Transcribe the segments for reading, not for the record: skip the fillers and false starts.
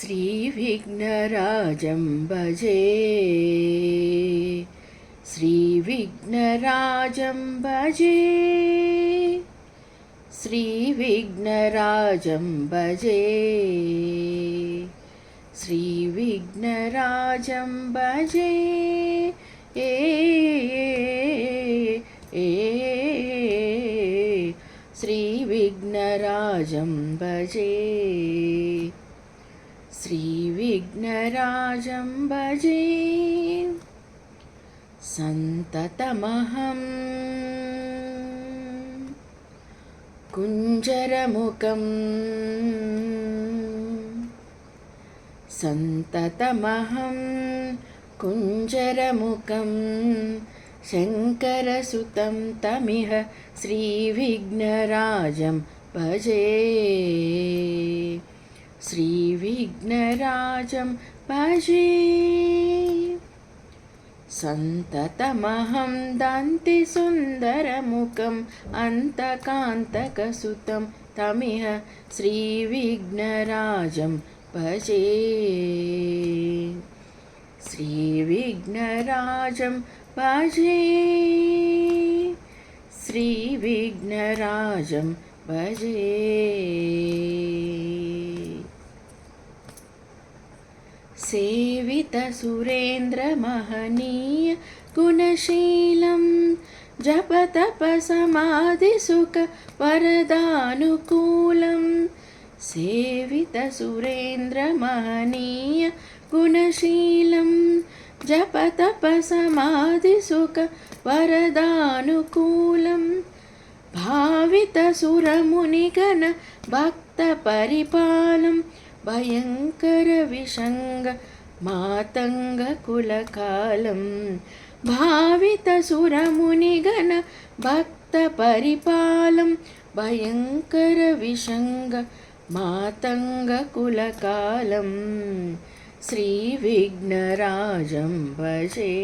श्रीविघ्नराजं भजे। श्रीविघ्नराजं भजे। श्रीविघ्नराजं भजे। श्रीविघ्नराजं भजे। श्रीविघ्नराजं भजे। श्रीविघ्नराजं भजे। सन्ततमहं कुञ्जरमुखं सन्ततमहं कुञ्जरमुखं शङ्करसुतं तमिह श्रीविघ्नराजं भजे। श्रीविघ्नराजं भजे। सन्ततमहं दन्तिसुन्दरमुखम् अन्तकान्तकसुतं तमिह श्रीविघ्नराजं भजे। श्रीविघ्नराजं भजे। श्रीविघ्नराजं भजे। सेवितसुरेन्द्रमहनीय गुणशीलं जपतपसमाधिसुख वरदानुकूलं। सेवितसुरेन्द्रमहनीय गुणशीलं जपतपसमाधिसुख वरदानुकूलं। भावितसुरमुनिगण भक्तपरिपालं भयङ्करविषङ्ग मातङ्गकुलकालं। भावितसुरमुनिगण भक्तपरिपालं भयङ्करविषङ्ग मातङ्गकुलकालं। श्रीविघ्नराजं भजे।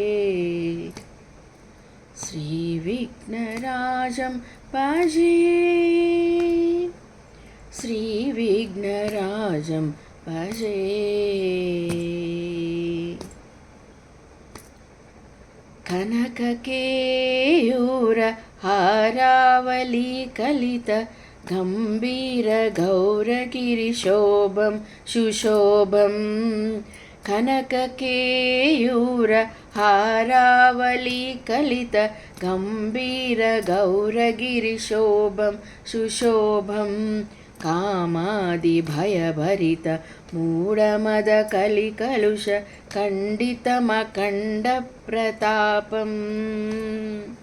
श्रीविघ्नराजं भजे। श्रीविघ्नराजं भजे। कनककेयूरहारावलीकलित गम्भीरगौरगिरिशोभं सुशोभं। कनककेयूरहारावलीकलित गम्भीरगौरगिरिशोभं सुशोभं। कामादिभयभरित मूढमदकलिकलुष खण्डितमखण्डप्रतापम्।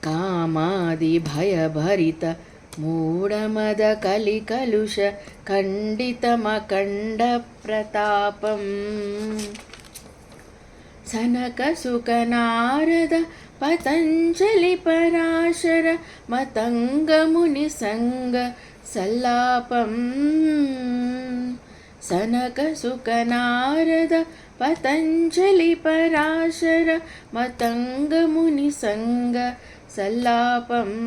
कामादिभयभरित मूढमदकलिकलुष खण्डितमखण्डप्रतापम्। सनकसुखनारद पतञ्जलिपराशर मतङ्गमुनिसङ्ग सल्लापम्। सनकसुखनारद पतञ्जलिपराशर मतङ्गमुनिसङ्ग सल्लापम्।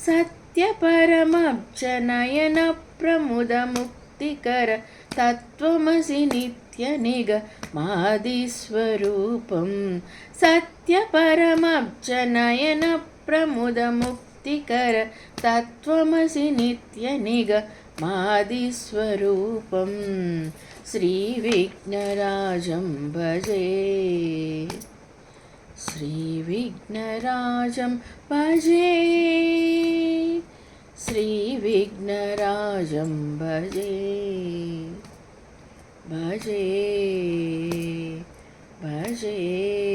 सत्यपरमब्जनयनप्रमुदमुक्तिकर तत्त्वमसि नित्यनिगमादिस्वरूपं। सत्यपरमब्जनयनप्रमुदमुक्तिकर तत्त्वमसि नित्यनिगमादिस्वरूपं। श्रीविघ्नराजं भजे। श्रीविघ्नराजं भजे। श्रीविघ्नराजं भजे। भजे भजे।